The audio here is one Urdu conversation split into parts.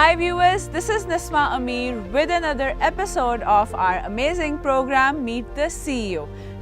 Hi viewers, this is Nisma Ameer with another episode of our amazing program Meet the CEO,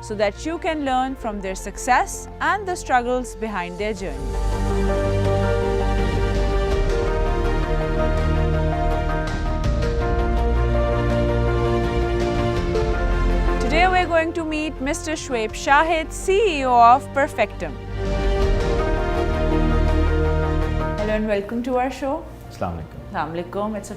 so that you can learn from their success and the struggles behind their journey. Today we're going to meet Mr. Shoaib Shahid, CEO of Perfectum. Hello and welcome to our show. Assalamu alaikum. It's a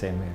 Same here.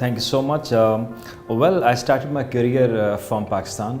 Thank you so much. Well, I started my career from Pakistan.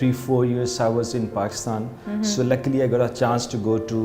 3-4 years I was in Pakistan. So luckily I got a chance to go to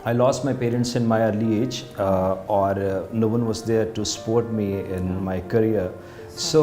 I lost my parents in my early age or no one was there to support me in my career. So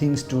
things to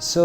So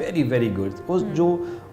very very good.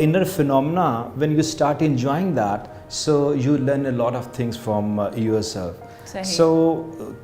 inner phenomena, when you start enjoying that, so you learn a lot of things from yourself. So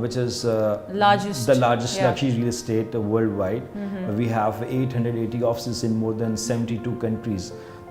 which is the largest luxury real estate worldwide. We have 880 offices in more than 72 countries.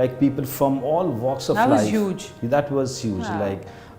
like people from all walks of life. That was huge. That was huge. Like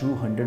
$200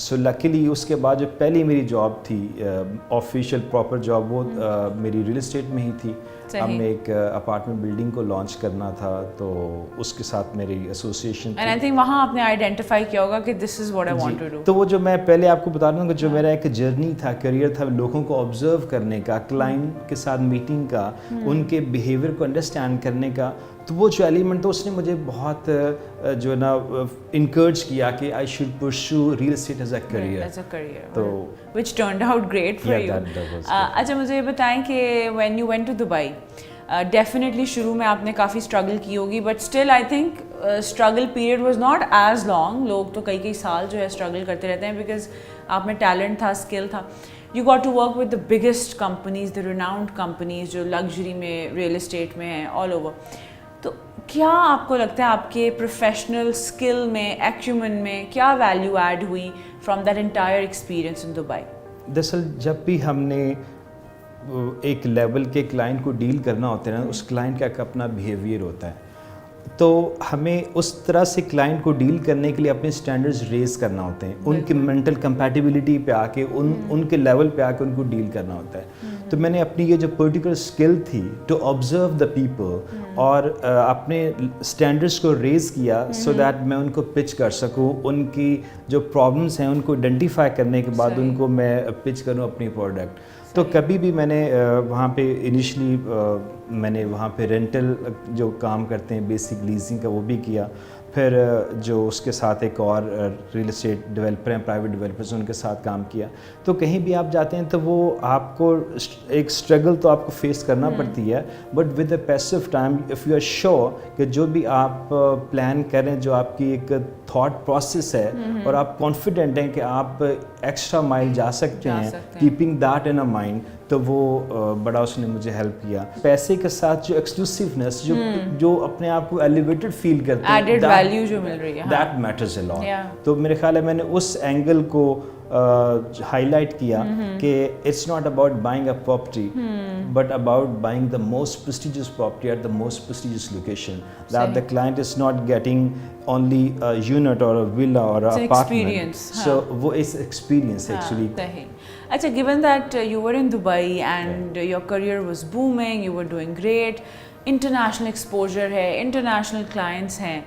so luckily اس کے بعد جو پہلی میری جاب تھی آفیشیل پراپر جاب وہ میری ریل اسٹیٹ میں ہی تھی. ہم نے ایک اپارٹمنٹ بلڈنگ کو لانچ کرنا تھا تو اس کے ساتھ میری ایسوسیشن اینڈ آئی تھنک وہاں آپ نے آئیڈینٹیفائی کیا ہوگا کہ this is what I want to do. تو وہ جو میں پہلے آپ کو بتا رہا ہوں کہ جو میرا ایک جرنی تھا, کریئر تھا, لوگوں کو آبزرو کرنے کا, کلائنٹ کے ساتھ میٹنگ کا, ان کے بیہیویئر کو انڈرسٹینڈ کرنے کا, تو وہ جو ایلیمنٹ تھا اس نے مجھے بہت جو ہے نا انکریج کیا کہ آئی شوڈ پرسو real estate as a career. تو which turned out great for you. اچھا مجھے یہ بتائیں کہ when you went to Dubai, definitely شروع میں آپ نے کافی اسٹرگل کی ہوگی, but still I think struggle period was not as long. لوگ تو کئی سال جو ہے اسٹرگل کرتے رہتے ہیں بیکاز آپ میں ٹیلنٹ تھا, اسکل تھا. You got to work with the biggest companies, the renowned companies جو لگژری میں, ریئل اسٹیٹ میں ہیں, آل اوور. تو کیا آپ کو لگتا ہے آپ کے پروفیشنل اسکل میں, ایکیومن میں کیا ویلیو ایڈ ہوئی from that entire experience in Dubai? دراصل جب بھی ہم نے ایک لیول کے کلائنٹ کو ڈیل کرنا ہوتا ہے نا, اس کلائنٹ کا ایک اپنا بیہیویئر ہوتا ہے, تو ہمیں اس طرح سے کلائنٹ کو ڈیل کرنے کے لیے اپنے اسٹینڈرڈز ریز کرنا ہوتے ہیں, ان کی مینٹل کمپیٹیبلٹی پہ آ کے, ان کے لیول پہ آ کے ان کو ڈیل کرنا ہوتا ہے. تو میں نے اپنی یہ جو پرٹیکولر اسکل تھی ٹو آبزرو دا پیپل اور اپنے اسٹینڈرڈس کو ریز کیا سو دیٹ میں ان کو پچ کر سکوں, ان کی جو پرابلمس ہیں ان کو آئیڈینٹیفائی کرنے کے بعد ان کو میں پچ کروں اپنی پروڈکٹ. تو کبھی بھی میں نے وہاں پہ انیشلی میں نے وہاں پہ رینٹل جو کام کرتے ہیں بیسک لیزنگ کا وہ بھی کیا, پھر جو اس کے ساتھ ایک اور ریئل اسٹیٹ ڈیولپر ہیں, پرائیویٹ ڈیولپرز, ان کے ساتھ کام کیا. تو کہیں بھی آپ جاتے ہیں تو وہ آپ کو ایک اسٹرگل تو آپ کو فیس کرنا پڑتی ہے, but with a piece of time if you are sure کہ جو بھی آپ پلان کریں, جو آپ کی ایک تھاٹ پروسیس ہے اور آپ کانفیڈنٹ ہیں کہ آپ ایکسٹرا مائل جا سکتے ہیں, keeping that in a mind, تو وہ بڑا اس نے مجھے ہیلپ کیا. پیسے کے ساتھ جو ایکسکلوسیونیس, جو اپنے آپ کو ایلیویٹڈ فیل کرتے ہیں, ویلیو جو مل رہی ہے, دیٹ میٹرز اے لاٹ. تو میرے خیال ہے میں نے اس اینگل کو ہائی لائٹ کیا کہ it's not about buying a property but about buying the most prestigious property at the most prestigious location, that the client is not getting only a unit or a villa or a apartment. So وہ اس experience actually. اچھا, given that you were in Dubai and your career was booming, you were doing great, international exposure ہے, international clients ہیں,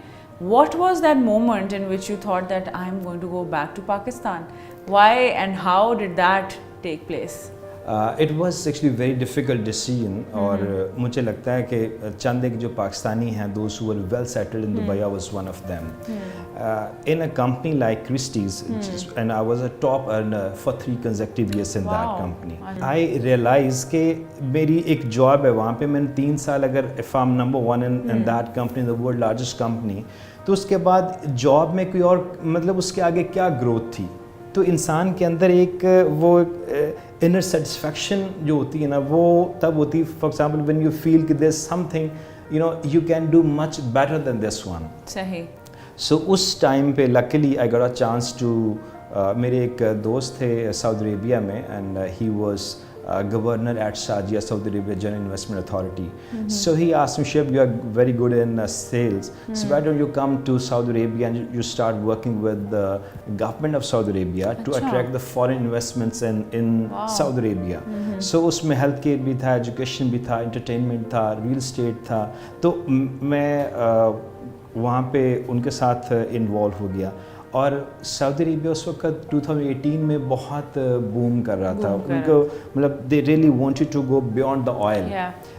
what was that moment in which you thought that I'm going to go back to Pakistan? Why and how did that take place? It was actually a very difficult decision, اور مجھے لگتا ہے کہ چند ایک جو پاکستانی ہیں, those who were well settled in Dubai, I was one of them. In a company like Christie's, and I was a top earner for 3 consecutive years in that company. I realized کہ میری ایک جاب ہے وہاں پہ, میں نے 3 سال اگر if I'm number 1 in that company, the world largest company, تو اس کے بعد جاب میں کوئی اور مطلب اس کے آگے کیا گروتھ تھی. تو انسان کے اندر ایک وہ انر سیٹسفیکشن جو ہوتی ہے نا, وہ تب ہوتی ہے for example when you feel کہ there is something you can do much better than this one. صحیح. سو اس ٹائم پہ luckily I got a chance to, میرے ایک دوست تھے سعودی عربیہ میں, and he was governor at Sharjah, Saudi Arabia General Investment Authority. So he asked me, Shoaib, you are very good in sales, so why don't you come to Saudi Arabia and you start working with the government of Saudi Arabia to attract the foreign investments in Saudi Arabia. So اس میں ہیلتھ کیئر بھی تھا, ایجوکیشن بھی تھا, انٹرٹینمنٹ تھا, ریل اسٹیٹ تھا. تو میں وہاں پہ ان کے ساتھ انوالو ہو گیا. اور سعودی عربیہ اس وقت 2018 میں بہت بوم کر رہا تھا, ان کو مطلب they really wanted to go beyond the oil.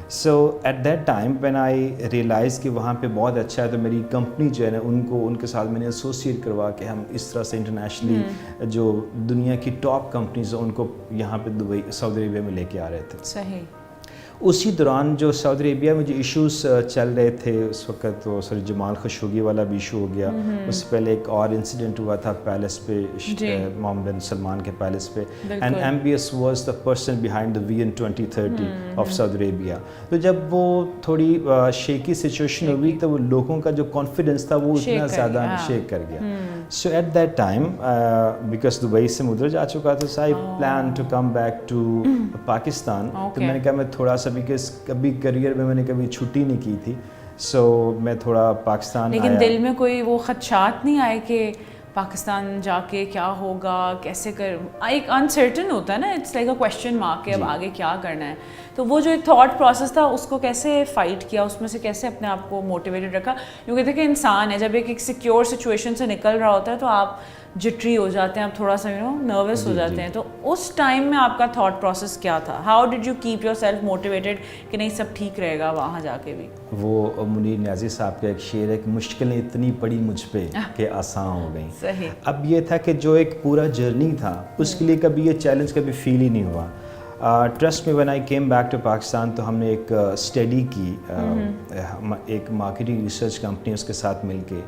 So at that time when I realise کہ وہاں پہ بہت اچھا ہے, تو میری کمپنی جو ہے نا ان کے ساتھ میں نے ایسوسیٹ کروا کہ ہم اس طرح سے انٹرنیشنلی جو دنیا کی ٹاپ کمپنیز ہیں ان کو یہاں پہ دبئی سعودی عربیہ میں لے کے آ رہے تھے. صحیح. اسی دوران جو سعودی عربیہ میں جو ایشوز چل رہے تھے اس وقت, تو سر جمال خشوگی والا بھی ایشو ہو گیا, اس سے پہلے ایک اور انسیڈنٹ ہوا تھا پیلس پہ, محمد بن سلمان کے پیلس پہ, and MBS was the person behind the VN 2030 of Saudi Arabia. تو جب وہ تھوڑی شیکی سچویشن ہوئی تو وہ لوگوں کا جو کانفیڈنس تھا وہ اتنا زیادہ شیک کر گیا. So at that time because Dubai سے مدر جا چکا تھا, so I plan to come back to Pakistan. تو میں نے کہا میں تھوڑا سا, بیکاز کبھی کریئر میں نے کبھی چھٹی نہیں کی تھی, سو میں تھوڑا پاکستان. لیکن دل میں کوئی وہ خدشات نہیں آئے کہ پاکستان جا کے کیا ہوگا, کیسے ایک انسرٹن ہوتا ہے نا, it's like a question mark کہ اب آگے کیا کرنا ہے. تو وہ جو ایک تھاٹ پروسیس تھا اس کو کیسے فائٹ کیا, اس میں سے کیسے اپنے آپ کو موٹیویٹڈ رکھا؟ کیونکہ دیکھیں انسان ہے, جب ایک سیکیور سچویشن سے نکل رہا ہوتا ہے تو آپ جٹری ہو جاتے ہیں, آپ تھوڑا سا نروس ہو جاتے ہیں. تو اس ٹائم میں آپ کا تھاٹ پروسیس کیا تھا؟ How did you keep your self motivated کہ نہیں سب ٹھیک رہے گا وہاں جا کے بھی؟ وہ منیر نیازی صاحب کا ایک شعر ہے کہ مشکلیں اتنی پڑی مجھ پہ کہ آسان ہو گئیں. صحیح. اب یہ تھا کہ جو ایک پورا جرنی تھا اس کے لیے کبھی یہ چیلنج کبھی فیل ہی نہیں ہوا. ٹرسٹ میں when I came back to Pakistan تو ہم نے ایک اسٹڈی کی, ایک مارکیٹنگ ریسرچ کمپنی اس کے ساتھ مل کے.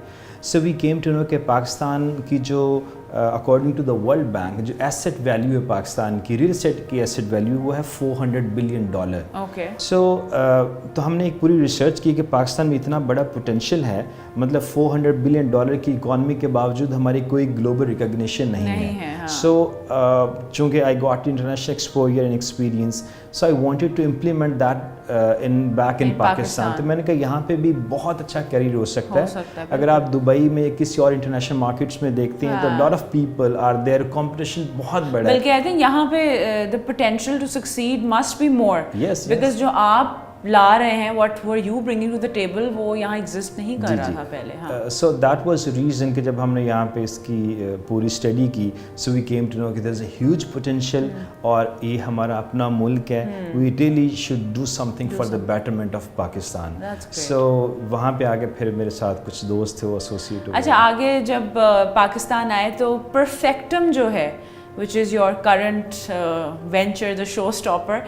سو وی کیم ٹو نو کہ پاکستان کی جو according to the World Bank جو ایسٹ ویلیو ہے پاکستان کی, ریل اسٹیٹ کی ایسٹ ویلیو, وہ ہے $400 بلین. اوکے. سو تو ہم نے ایک پوری ریسرچ کی کہ پاکستان میں اتنا بڑا پوٹینشیل ہے, مطلب $400 بلین کی اکانومی کے باوجود ہماری کوئی گلوبل ریکگنیشن نہیں ہے. سو چونکہ I got international exposure and experience, so I wanted to implement that back in Pakistan. تو میں نے کہا یہاں پہ بھی بہت اچھا کیریئر ہو سکتا ہے. اگر آپ دبئی میں کسی اور انٹرنیشنل مارکیٹس میں دیکھتے ہیں تو lot of people are there, competition بہت بڑا ہے. بلکہ آئی تھنک یہاں پہ the potential to succeed must be more. Yes, because جو آپ لا رہے ہیں, what were you bringing to the table, وہ یہاں ایگزسٹ نہیں کر رہا تھا پہلے. ہاں. سو دیٹ واز ریزن کہ جب ہم نے یہاں پہ اس کی پوری اسٹڈی کی, سو وی کیم ٹو نو کہ there is a huge potential اور یہ ہمارا اپنا ملک ہے. We really should do something for the betterment of Pakistan. So وہاں پہ آگے پھر میرے ساتھ کچھ دوست تھے وہ ایسوسیٹ ہوئے. اچھا, آگے جب پاکستان آئے تو پرفیکٹم جو ہے which is your current venture, the showstopper,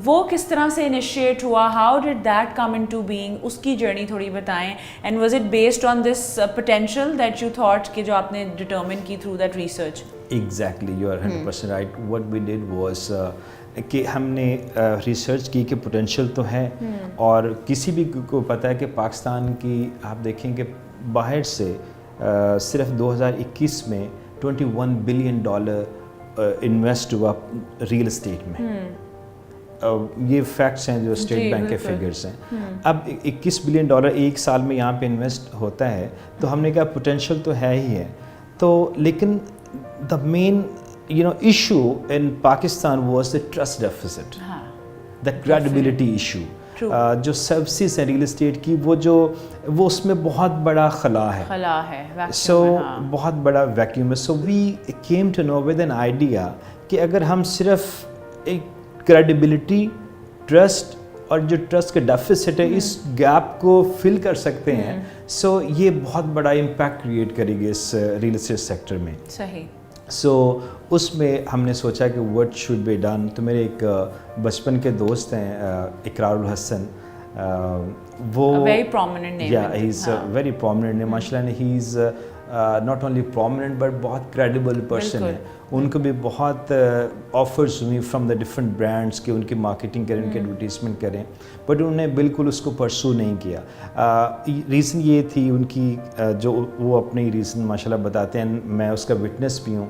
وہ کس طرح سے انیشیٹ ہوا؟ how did that come into being? اس کی جرنی تھوڑی بتائیں. and was it based on this potential that you thought کہ جو آپ نے determine کی through that research? Exactly, you are 100% right. What we did was کہ ہم نے ریسرچ کی کہ پوٹینشیل تو ہے, اور کسی بھی کو پتہ ہے کہ پاکستان کی آپ دیکھیں کہ باہر سے صرف 2021 میں $21 بلین انویسٹ ہوا ریل اسٹیٹ میں. یہ فیکٹس ہیں جو اسٹیٹ بینک کے فگرز ہیں. اب $21 بلین ایک سال میں یہاں پہ انویسٹ ہوتا ہے, تو ہم نے کہا پوٹینشیل تو ہے ہی ہے. تو لیکن the main issue in Pakistan was the trust deficit, the credibility issue. جو سروسز ہیں ریل اسٹیٹ کی وہ اس میں بہت بڑا خلا ہے. سو بہت بڑا ویکیوم ہے. So we came to know with an idea کہ اگر ہم صرف ایک کریڈیبلٹی, ٹرسٹ اور جو ٹرسٹ کا ڈیفیسٹ ہے اس گیپ کو فل کر سکتے ہیں, سو یہ بہت بڑا امپیکٹ کریٹ کرے گی اس ریل اسٹیٹ سیکٹر میں. صحیح. سو اس میں ہم نے سوچا کہ وٹ شوڈ بی ڈن. تو میرے ایک بچپن کے دوست ہیں اقرار الحسن, وہ ویری پرومیننٹ نیم. یا ہی از ویری پرومیننٹ نیم ماشاء اللہ. He is not only prominent but بہت کریڈیبل پرسن ہے. ان کو بھی بہت آفرز ہوئی فرام دا ڈفرنٹ برانڈس کہ ان کی مارکیٹنگ کریں, ان کی ایڈورٹیزمنٹ کریں, بٹ انہوں نے بالکل اس کو پرسو نہیں کیا. ریزن یہ تھی ان کی, جو وہ اپنی ریزن ماشاء اللہ بتاتے ہیں, میں اس کا وٹنس بھی ہوں.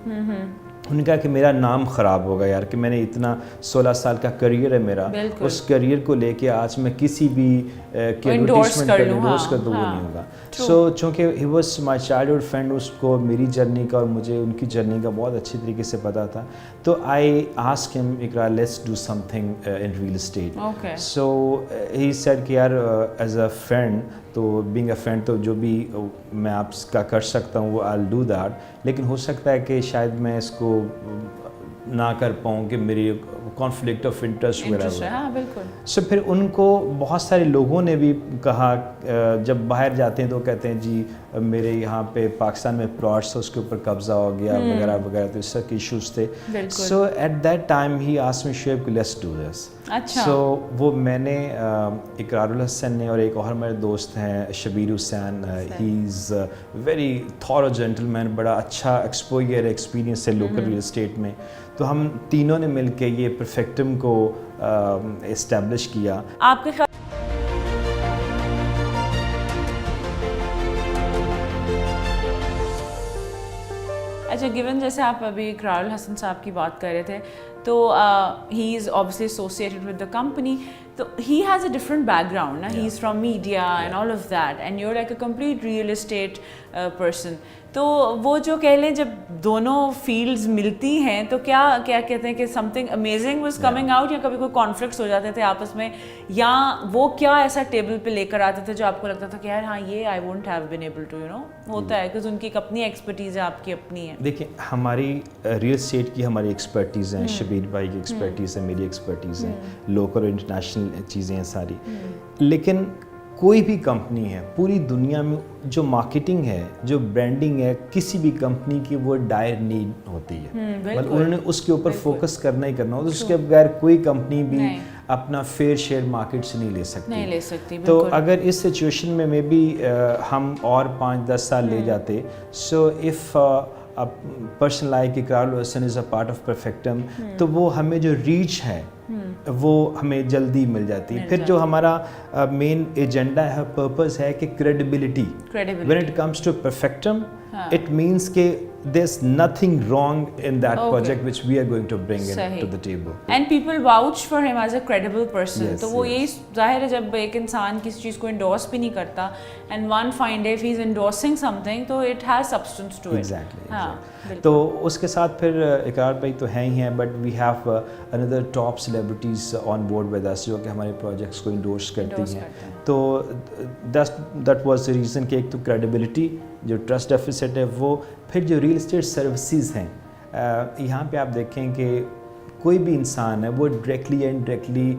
انہوں نے کہا کہ میرا نام خراب ہوگا یار, کہ میں نے اتنا 16 سال کا کریئر ہے میرا, اس کریئر کو لے کے آج میں کسی بھی ایڈورٹیزمنٹ کر لوں اس کا تو وہ نہیں ہوگا. سو چونکہ he was my childhood friend, اس کو میری جرنی کا اور مجھے ان کی جرنی کا بہت اچھی طریقے سے پتا تھا. تو آئی آسک ہم اقرار let's do some thing in real estate. So he said کہ یار ایز اے فرینڈ, تو بینگ اے فرینڈ تو جو بھی میں آپ کا کر سکتا ہوں وہ آئی ول ڈو دیٹ, لیکن ہو سکتا ہے کہ شاید میں اس کو نہ کر پاؤں کہ میری کانفلکٹ آف انٹرسٹ وغیرہ. سو پھر ان کو بہت سارے لوگوں نے بھی کہا, جب باہر جاتے ہیں تو کہتے ہیں جی میرے یہاں پہ پاکستان میں پلاٹس اس کے اوپر قبضہ ہو گیا وغیرہ وغیرہ, تو اس طرح کے ایشوز تھے. So at that time he asked me Shoaib کہ لیٹس ڈو دس. سو وہ میں نے, اقرار الحسن نے, اور ایک اور ہمارے دوست ہیں شبیر حسین, ہی از ویری تھورو جینٹل مین, بڑا اچھا ایکسپوجر ایکسپیرینس ہے لوکل ریل اسٹیٹ میں. تو ہم تینوں نے مل کے یہ پرفیکٹم کو اسٹیبلش کیا. آپ کے اچھا, گیون جیسے آپ ابھی اقرار الحسن صاحب کی بات کر رہے تھے, تو he is obviously associated with the company, تو he has a different background نا, he is from media and all of that, and you are like a complete real estate person. تو وہ جو کہہ لیں جب دونوں فیلڈز ملتی ہیں تو کیا کہتے ہیں کہ some thing amazing was coming out, یا کبھی کوئی کانفلکٹس ہو جاتے تھے آپس میں, یا وہ کیا ایسا ٹیبل پہ لے کر آتے تھے جو آپ کو لگتا تھا کہ یار ہاں یہ I won't have been able to ہوتا ہے کہ ان کی اپنی ایکسپرٹیز ہے, آپ کی اپنی ہے. دیکھیں ہماری ریئل اسٹیٹ کی ہماری ایکسپرٹیز ہیں, شبیر بھائی کی ایکسپرٹیز ہے, میری ایکسپرٹیز ہے, لوکل اور انٹرنیشنل چیزیں ہیں ساری. لیکن کوئی بھی کمپنی ہے پوری دنیا میں جو مارکیٹنگ ہے, جو برانڈنگ ہے کسی بھی کمپنی کی, وہ ڈائر نیڈ ہوتی ہے. مطلب انہوں نے اس کے اوپر فوکس کرنا ہی کرنا ہوتا ہے. اس کے بغیر کوئی کمپنی بھی اپنا فیئر شیئر مارکیٹ سے نہیں لے سکتی. تو اگر اس سچویشن میں مے بی ہم اور 5-10 سال لے جاتے, سو اف پرسن لائک اقرار الحسن از اے پارٹ آف پرفیکٹم, تو وہ ہمیں جو ریچ ہے وہ ہمیں جلدی مل جاتی ہے. پھر جو ہمارا مین ایجنڈا ہے, پرپز ہے کہ credibility. When it comes to پرفیکٹم, اٹ مینس کہ there's nothing wrong in that project which we are going to bring into the table. And people vouch for him as a credible person. تو وہ یہی ظاہر ہے جب ایک انسان کسی چیز کو انڈورس بھی نہیں کرتا and one fine day if he's endorsing something تو it has substance to it. Exactly. تو اس کے ساتھ پھر اقرار بھائی تو ہیں ہی ہیں, but we have another top celebrities on board with us جو کہ ہمارے پروجیکٹس کو انڈورس کرتی ہیں. تو that was the reason کہ ایک تو کریڈیبلٹی, جو ٹرسٹ ڈیفیسٹ ہے وہ. پھر جو ریئل اسٹیٹ سروسز ہیں, یہاں پہ آپ دیکھیں کہ کوئی بھی انسان ہے وہ ڈائریکٹلی یا انڈائریکٹلی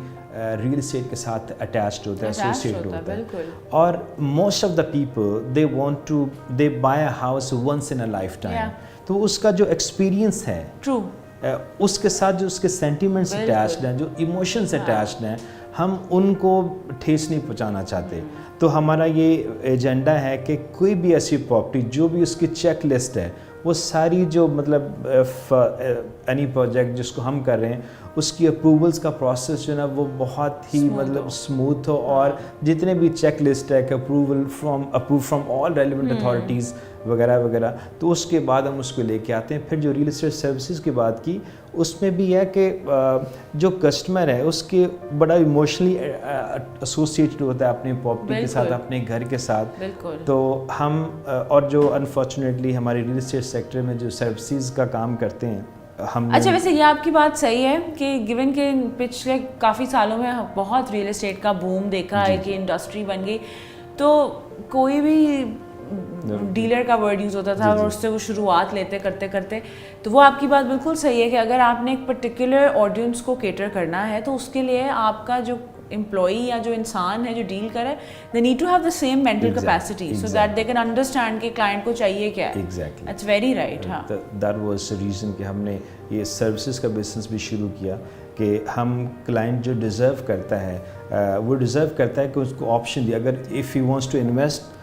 ریئل اسٹیٹ کے ساتھ اٹیچڈ ہوتا ہے, ایسوسیٹ ہوتا ہے. اور most of the people they want to they buy a house once in a lifetime. تو اس کا جو ایکسپیرینس ہے, اس کے ساتھ جو اس کے سینٹیمنٹس اٹیچڈ ہیں, جو ایموشنس اٹیچڈ ہیں, ہم ان کو ٹھیس نہیں پہنچانا چاہتے. تو ہمارا یہ ایجنڈا ہے کہ کوئی بھی ایسی پراپرٹی جو بھی اس کی چیک لسٹ ہے, وہ ساری جو مطلب اینی پروجیکٹ جس کو ہم کر رہے ہیں اس کی اپروولس کا پروسیس جو ہے نا وہ بہت ہی مطلب اسموتھ ہو, اور جتنے بھی چیک لسٹ ہے کہ approve from all relevant authorities وغیرہ وغیرہ, تو اس کے بعد ہم اس کو لے کے آتے ہیں. پھر جو ریئل اسٹیٹ سروسز کی بات کی, اس میں بھی ہے کہ جو کسٹمر ہے اس کے بڑا ایموشنلی ایسوسیٹڈ ہوتا ہے اپنی پراپرٹی کے ساتھ, اپنے گھر کے ساتھ. تو ہم اور جو انفارچونیٹلی ہمارے ریئل اسٹیٹ سیکٹر میں جو سروسز کا کام کرتے ہیں ہم. اچھا ویسے یہ آپ کی بات صحیح ہے کہ گیون کہ پچھلے کافی سالوں میں بہت ریئل اسٹیٹ کا بوم دیکھا ہے کہ انڈسٹری بن گئی, تو کوئی بھی ڈیلر کا ورڈ یوز ہوتا تھا اور اس سے وہ شروعات لیتے کرتے کرتے. تو وہ آپ کی بات بالکل صحیح ہے کہ اگر آپ نے ایک پرٹیکولر آڈینس کو کیٹر کرنا ہے تو اس کے لیے آپ کا جو امپلائی یا جو انسان ہے جو ڈیل کرے, they need to have the same mental capacity so that they can understand کہ کلائنٹ کو چاہیے کیا ہے. Exactly. That's very right. ہاں. That was the reason کہ ہم نے یہ سروسز کا بزنس بھی شروع کیا, کہ ہم کلائنٹ جو ڈیزرو کرتا ہے وہ ڈیزرو کرتا ہے کہ اس کو آپشن دیا. اگر if he wants to invest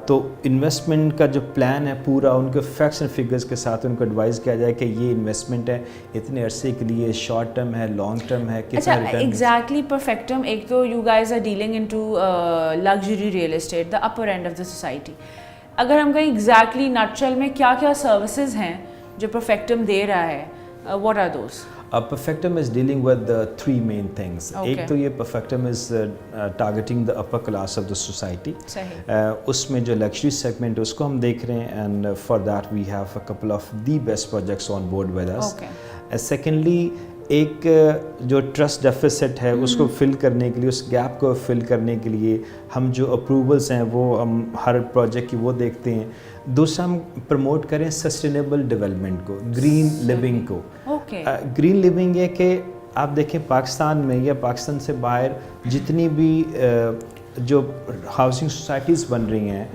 تو انویسٹمنٹ کا جو پلان ہے پورا ان کے فیکٹس اینڈ فگرز کے ساتھ ان کو ایڈوائز کیا جائے کہ یہ انویسٹمنٹ ہے اتنے عرصے کے لیے, شارٹ ٹرم ہے, لانگ ٹرم ہے, کتنا ریٹرن. ایگزیکٹلی پرفیکٹم. ایک تو you guys are dealing in to luxury real estate, the upper end of the society. اگر ہم کہیں ایگزیکٹلی نٹشل میں کیا کیا سروسز ہیں جو پرفیکٹم دے رہا ہے, what are those? Perfectum is dealing with the three main things. ایک تو یہ Perfectum is targeting the upper class of the society. اس میں جو luxury segment ہے اس کو ہم دیکھ رہے ہیں, and for that we have a couple of the best projects on board with us. Secondly, ایک جو ٹرسٹ ڈیفیسٹ ہے اس کو فل کرنے کے لیے, اس گیپ کو فل کرنے کے لیے ہم جو اپروولس ہیں وہ ہم ہر پروجیکٹ کی وہ دیکھتے ہیں. دوسرا ہم پروموٹ کریں سسٹینیبل ڈیولپمنٹ کو, گرین لیونگ کو. گرین لیونگ یہ کہ آپ دیکھیں پاکستان میں یا پاکستان سے باہر جتنی بھی جو ہاؤسنگ سوسائٹیز بن رہی ہیں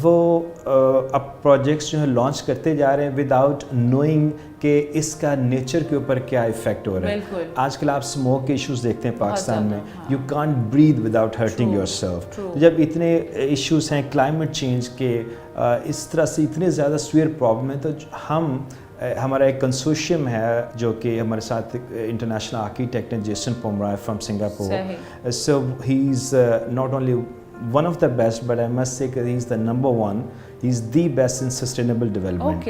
وہ اب پروجیکٹس جو ہیں لانچ کرتے جا رہے ہیں وداؤٹ نوئنگ کہ اس کا نیچر کے اوپر کیا افیکٹ ہو رہا ہے. آج کل آپ اسموک کے ایشوز دیکھتے ہیں پاکستان میں, you can't breathe without hurting yourself. جب اتنے ایشوز ہیں کلائمیٹ چینج کے, اس طرح سے اتنے زیادہ سویئر پرابلم ہیں, تو ہم ہمارا ایک کنسورشیم ہے جو کہ ہمارے ساتھ انٹرنیشنل آرکیٹیکٹ ہیں Jason Pomeroy from Singapore. So he is not only one of the best but I must say کہ he is the number one, he is the best in sustainable development.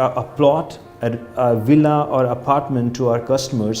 a plot, a villa or apartment to our customers,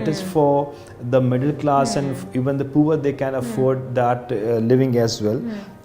it is for the middle class and even the poor, they can afford that living as well.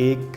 1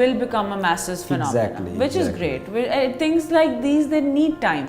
will become a masses phenomenon, which is great. Things like these, they need time.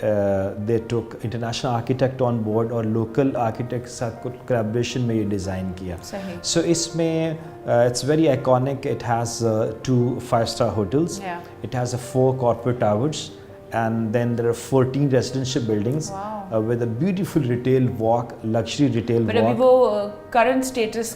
they took international architect on board اور local architect کے ساتھ collaboration میں یہ ڈیزائن کیا. So اس میں it's very iconic. It has 2 5-star hotels. It has 4 corporate towers. And then there are 14 residential buildings. Wow. With a beautiful retail walk, luxury retail walk. But abhi wo current status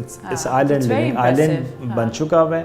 it's island living, island ban chuka hua hai.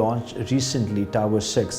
launched recently, Tower 6,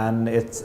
And it's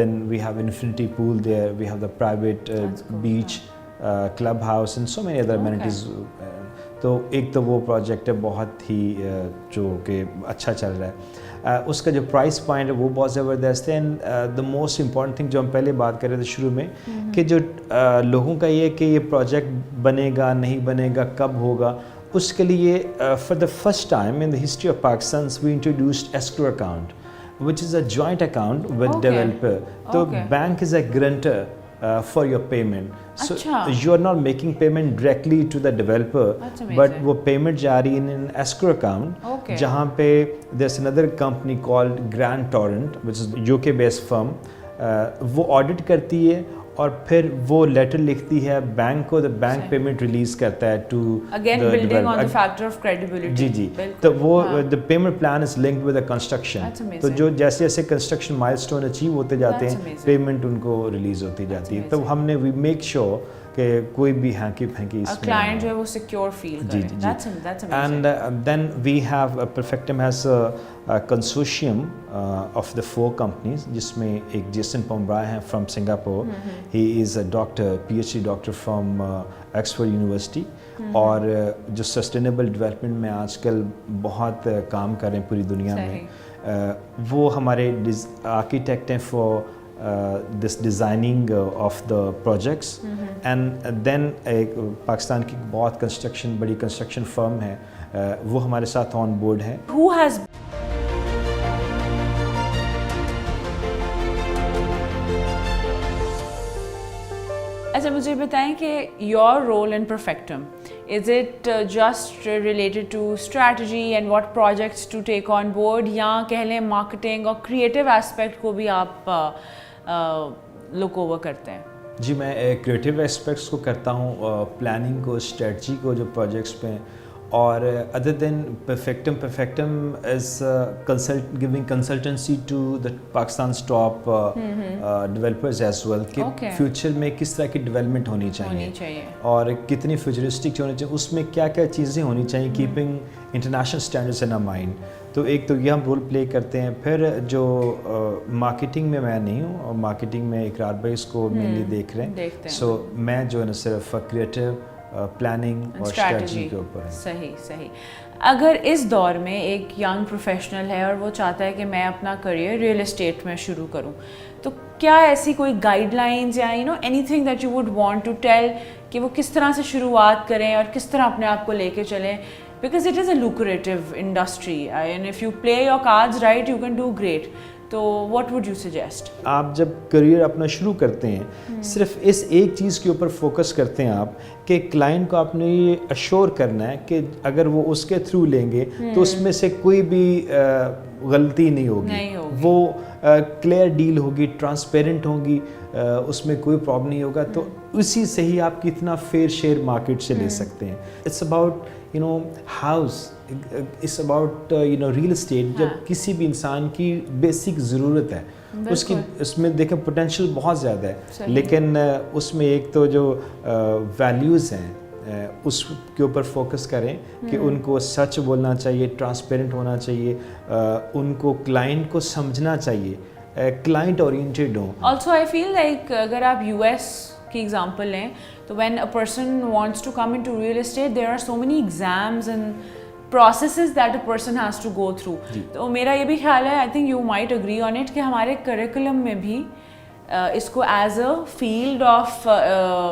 then we have infinity pool there, we have the private beach, clubhouse and so many other amenities. تو ایک تو وہ پروجیکٹ ہے بہت ہی جو کہ اچھا چل رہا ہے. اس کا جو پرائس پوائنٹ ہے وہ بہت زبردست ہے. And the most important thing جو ہم پہلے بات کر رہے تھے شروع میں کہ جو لوگوں کا یہ کہ یہ پروجیکٹ بنے گا نہیں بنے گا کب ہوگا, اس کے لیے for the first time in the history of Pakistan we introduced escrow account which is a joint account with developer. تو bank is a guarantor for your payment. So you are not making payment directly to the developer, but وہ payment جاری in an escrow account جہاں پہ there's another company called Grant Torrent which is UK based firm. وہ audit کرتی ہے اور پھر وہ لیٹر لکھتی ہے بینک کو, بینک پیمنٹ ریلیز کرتا ہے to again building on the factor of credibility. جی تو وہ the payment plan is linked with the construction. تو جو جیسے جیسے کنسٹرکشن مائل اسٹون اچیو ہوتے جاتے ہیں پیمنٹ ان کو ریلیز ہوتی جاتی ہے. تو ہم نے وی میک شیور کہ کوئی بھی ہینکی پھینکی اس میں کلائنٹ جو ہے وہ سیکیور فیل کرے. That's amazing. And then we have Perfectum has a consortium of the 4 companies جس میں ایک جیسن پومبرا ہے from Singapore. He is a doctor, PhD doctor from Oxford University. اور جو سسٹینیبل ڈیولپمنٹ میں آج کل بہت کام کر رہے ہیں پوری دنیا میں, وہ ہمارے آرکیٹیکٹ ہیں for this designing of the projects. And then ایک پاکستان کی بہت بڑی کنسٹرکشن فرم ہے وہ ہمارے ساتھ آن بورڈ ہے. Who has اچھا مجھے بتائیں کہ your role in Perfectum, is it just related to strategy and what projects to take on board, یا کہہ لیں marketing اور creative aspect کو بھی آپ look over کرتے ہیں؟ جی میں کریٹیو اسپیکٹس کو کرتا ہوں, پلاننگ کو, اسٹریٹجی کو جو پروجیکٹس پہ, اور other than Perfectum is giving consultancy to the Pakistan's top developers as well کہ فیوچر میں کس طرح کی ڈیولپمنٹ ہونی چاہیے اور کتنی فیوچرسٹک ہونی چاہیے, اس میں کیا کیا چیزیں ہونی چاہیے, keeping international standards in mind. تو ایک تو یہ ہم رول پلے کرتے ہیں. پھر جو مارکیٹنگ میں نہیں ہوں, اور مارکیٹنگ میں اقرار بھائی اس کو مینلی دیکھ رہے ہیں. سو میں جو ہے نا صرف کریٹیو پلاننگ اور اسٹریٹجی کے اوپر ہے. صحیح. اگر اس دور میں ایک ینگ پروفیشنل ہے اور وہ چاہتا ہے کہ میں اپنا کریئر ریئل اسٹیٹ میں شروع کروں, تو کیا ایسی کوئی گائیڈ لائنز یا anything that you would want to tell کہ وہ کس طرح سے شروعات کریں اور کس طرح اپنے آپ کو لے کے چلیں, because it is a lucrative industry and if you play your cards right you can do great. تو what would you suggest? آپ جب کریئر اپنا شروع کرتے ہیں صرف اس ایک چیز کے اوپر فوکس کرتے ہیں آپ کہ کلائنٹ کو آپ نے یہ اشور کرنا ہے کہ اگر وہ اس کے تھرو لیں گے تو اس میں سے کوئی بھی غلطی نہیں ہوگی, وہ کلیئر ڈیل ہوگی, ٹرانسپیرنٹ ہوگی, اس میں کوئی پرابلم نہیں ہوگا. تو اسی سے ہی آپ کتنا فیئر شیئر مارکیٹ سے لے سکتے ہیں. It's about house, it's about real estate. جب کسی بھی انسان کی بیسک ضرورت ہے اس میں دیکھیں پوٹینشیل بہت زیادہ ہے, لیکن اس میں ایک تو جو ویلیوز ہیں اس کے اوپر فوکس کریں کہ ان کو سچ بولنا چاہیے, ٹرانسپیرنٹ ہونا چاہیے, ان کو کلائنٹ کو سمجھنا چاہیے, کلائنٹ اورینٹیڈ ہوں. آلسو آئی فیل لائک اگر آپ US کی ایگزامپل لیں تو when a person wants to come into real estate there are so many exams and processes that a person has to go through. تو میرا یہ بھی خیال ہے, I think you might agree on it, کہ ہمارے کریکولم میں بھی اس کو as a field of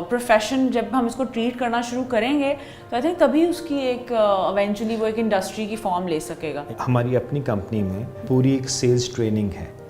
profession جب ہم اس کو ٹریٹ کرنا شروع کریں گے تو آئی تھنک تبھی اس کی ایک ایونچولی وہ ایک انڈسٹری کی فارم لے سکے گا. ہماری اپنی کمپنی میں پوری ایک سیلز ٹریننگ ہے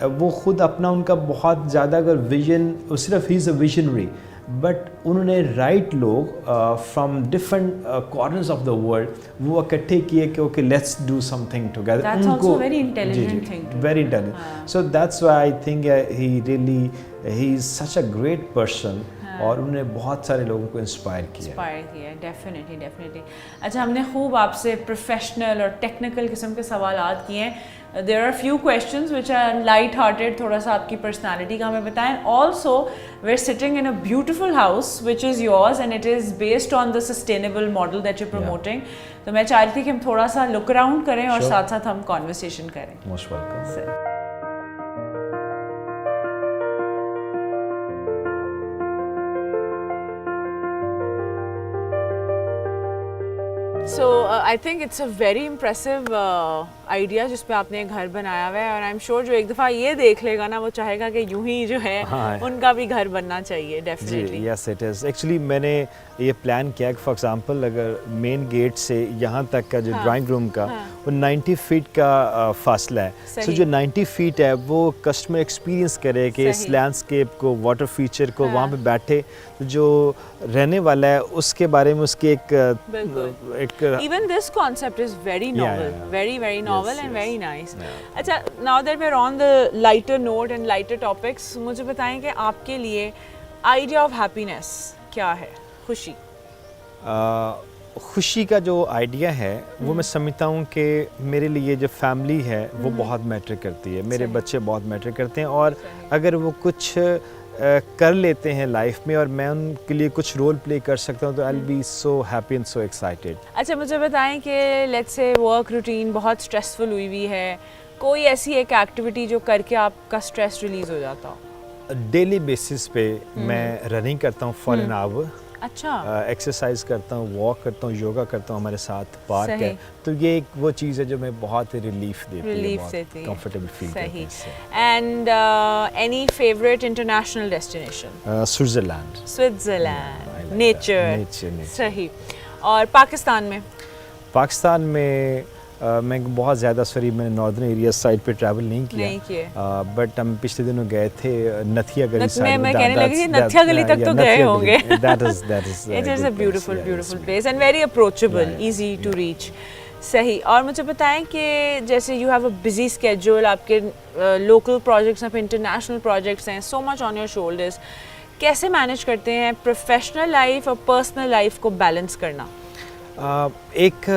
وہ خود اپنا ان کا بہت زیادہ اگر ویژن صرف ہی از اے ویژنری بٹ انہوں نے رائٹ لوگ from different corners of the world وہ اکٹھے کیے کہ okay let's do something together ان کو very intelligent thing very intelligent so that's why I think he really he is such a great person اور انہوں نے بہت سارے لوگوں کو انسپائر کیا ڈیفینیٹلی. اچھا ہم نے خوب آپ سے پروفیشنل اور ٹیکنیکل قسم کے سوالات کیے ہیں. There are few questions which are light hearted, تھوڑا سا آپ کی پرسنالٹی کا ہمیں بتائیں. Also we are sitting in a beautiful house which is yours and it is based on the sustainable model that you promoting. تو میں چاہ رہی تھی کہ ہم تھوڑا سا لک اراؤنڈ کریں اور ساتھ ساتھ ہم کانورسیشن کریں. Most welcome. So I think it's a very impressive idea جس پہ آپ نے گھر بنایا ہوا ہے, اور آئی ایم شیور جو ایک دفعہ یہ دیکھ لے گا نا وہ چاہے گا کہ یوں ہی جو ہے ان کا بھی گھر بننا چاہیے. Definitely yes it is. Actually میں نے یہ پلان کیا کہ فار ایگزامپل اگر مین گیٹ سے یہاں تک کا جو ڈرائنگ روم کا وہ 90 فیٹ کا فاصلہ ہے. سو جو 90 فیٹ ہے وہ کسٹمر ایکسپیرینس کرے کہ اس لینڈسکیپ کو, واٹر فیچر کو, وہاں پہ بیٹھے جو رہنے والا ہے اس کے بارے میں اس کی ایک even this concept is very novel, very novel and very nice. اچھا now that we're on the lighter note and lighter topics, مجھے بتائیں کہ آپ کے لیے idea of happiness کیا ہے؟ خوشی. خوشی کا جو آئیڈیا ہے وہ میں سمجھتا ہوں کہ میرے لیے جو فیملی ہے وہ بہت میٹر کرتی ہے, میرے بچے بہت میٹر کرتے ہیں, اور اگر وہ کچھ کر لیتے ہیں لائف میں اور میں ان کے لیے کچھ رول پلے کر سکتا ہوں تو I'll be so happy and so excited. اچھا مجھے بتائیں کہ لیٹس سے ورک روٹین بہت اسٹریسفل ہوئی ہے, کوئی ایسی ایک ایکٹیویٹی جو کر کے آپ کا اسٹریس ریلیز ہو جاتا ہو؟ ڈیلی بیسس پہ میں رننگ کرتا ہوں فار این آور. اچھا. ایکسرسائز کرتا ہوں, واک کرتا ہوں, یوگا کرتا ہوں, ہمارے ساتھ پارک ہے, تو یہ ایک وہ چیز ہے جو میں بہت ریلیف دیتی ہے, کمفرٹیبل فیل کرتا ہوں. And any favourite international destination? Switzerland, nature. صحیح. اور پاکستان میں میں بہت زیادہ میں نے ناردرن ایریا سائڈ پہ ٹریول نہیں کیا, بٹ ہم پچھلے دنوں گئے تھے نتھیا گلی سائڈ. میں کہنے لگی نتھیا گلی تک تو گئے ہوں گے. It is a beautiful place and very approachable, easy to reach. صحیح. اور مجھے بتائیں کہ جیسے you have a busy schedule, آپ کے لوکل پروجیکٹس ہیں, انٹرنیشنل پروجیکٹس ہیں, سو مچ آن یور شولڈرز, کیسے مینیج کرتے ہیں پروفیشنل لائف اور پرسنل لائف کو بیلنس کرنا؟ ایک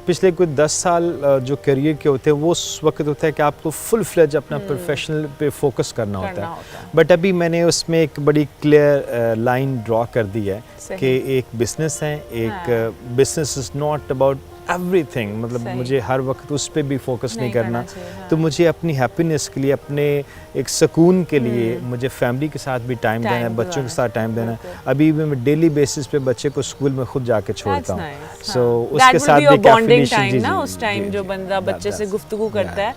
پچھلے کوئی 10 سال جو کیریئر کے ہوتے ہیں وہ اس وقت ہوتا ہے کہ آپ کو فل فلیج اپنا پروفیشنل پہ فوکس کرنا ہوتا ہے, بٹ ابھی میں نے اس میں ایک بڑی کلیئر لائن ڈرا کر دی ہے کہ ایک بزنس ہے, ایک business is not about every thing, مطلب مجھے ہر وقت اس پہ بھی فوکس نہیں کرنا, تو مجھے اپنی ہیپینس کے لیے, اپنے ایک سکون کے لیے مجھے فیملی کے ساتھ بھی ٹائم دینا ہے, بچوں کے ساتھ ٹائم دینا ہے. ابھی میں ڈیلی بیسس پہ بچے کو اسکول میں خود جا کے چھوڑتا ہوں, سو اس کے ساتھ بھی بانڈنگ نا اس ٹائم جو بندہ بچے سے گفتگو کرتا ہے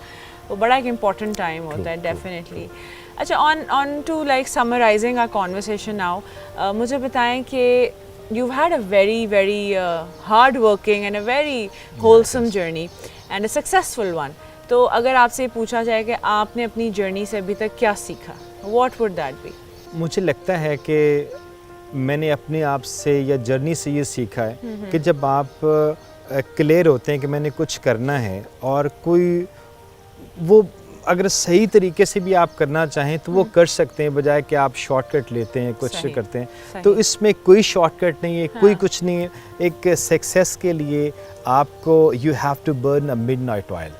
وہ بڑا ایک امپورٹنٹ ٹائم ہوتا ہے. ڈیفینیٹلی. اچھا on to like summarising our conversation now, مجھے بتائیں کہ you've had a very hard working and a very wholesome journey and a successful one. تو اگر آپ سے پوچھا جائے کہ آپ نے اپنی جرنی سے ابھی تک کیا سیکھا, what would that be? مجھے لگتا ہے کہ میں نے اپنے آپ سے یا جرنی سے یہ سیکھا ہے کہ جب آپ کلیئر ہوتے ہیں کہ میں نے کچھ کرنا ہے اور کوئی وہ اگر صحیح طریقے سے بھی آپ کرنا چاہیں تو وہ کر سکتے ہیں, بجائے کہ آپ شارٹ کٹ لیتے ہیں, کچھ کرتے ہیں. تو اس میں کوئی شارٹ کٹ نہیں ہے, کوئی کچھ نہیں ہے. ایک سکسیس کے لیے آپ کو you have to burn a midnight oil.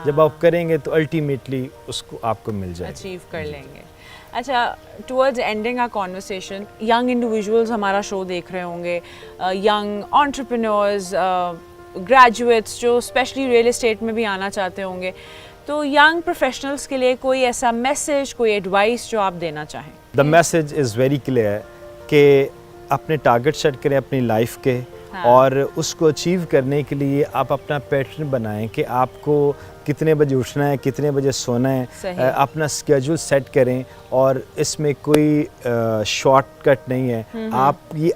جب آپ کریں گے تو الٹیمیٹلی اس کو آپ کو مل جائے, اچیو کر لیں گے. اچھا towards ending our conversation, young individuals ہمارا شو دیکھ رہے ہوں گے, ینگ انٹرپرینورز, گریجویٹس جو اسپیشلی ریئل اسٹیٹ میں بھی آنا چاہتے ہوں گے, تو ینگ پروفیشنلز کے لیے کوئی ایسا میسیج, کوئی ایڈوائس جو آپ دینا چاہیں؟ The message is very clear کہ اپنے ٹارگیٹ سیٹ کریں اپنی لائف کے, اور اس کو اچیو کرنے کے لیے آپ اپنا پیٹرن بنائیں کہ آپ کو کتنے بجے اٹھنا ہے, کتنے بجے سونا ہے, اپنا اسکیجول سیٹ کریں اور اس میں کوئی شارٹ کٹ نہیں ہے.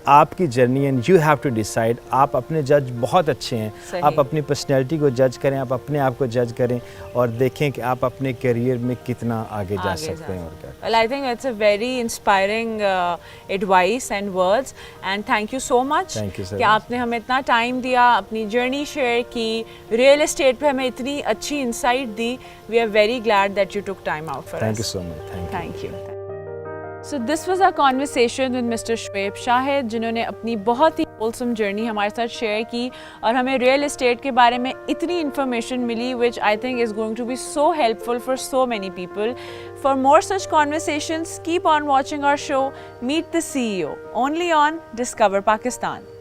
آپ کی journey and you have to decide. آپ اپنے جج بہت اچھے ہیں, آپ اپنی پرسنالٹی کو جج کریں, آپ اپنے آپ کو جج کریں اور دیکھیں کہ آپ اپنے کیریئر میں کتنا آگے جا سکتے ہیں. اور کیا. Well, I think it's a very inspiring advice and words, and thank you so much. Thank you, sir. کہ آپ نے ہمیں اتنا ٹائم دیا, اپنی جرنی شیئر کی, ریئل اسٹیٹ پہ ہمیں اتنی اچھی insight the. We are very glad that you took time out for us. Thank you so much. Thank you. So this was our conversation with Mr. Shoaib Shahid, جنہوں نے اپنی بہت ہی wholesome journey ہمارے ساتھ شیئر کی اور ہمیں ریئل اسٹیٹ کے بارے میں اتنی انفارمیشن ملی which I think is going to be so helpful for so many people. For more such conversations, keep on watching our show Meet the CEO, only on Discover Pakistan.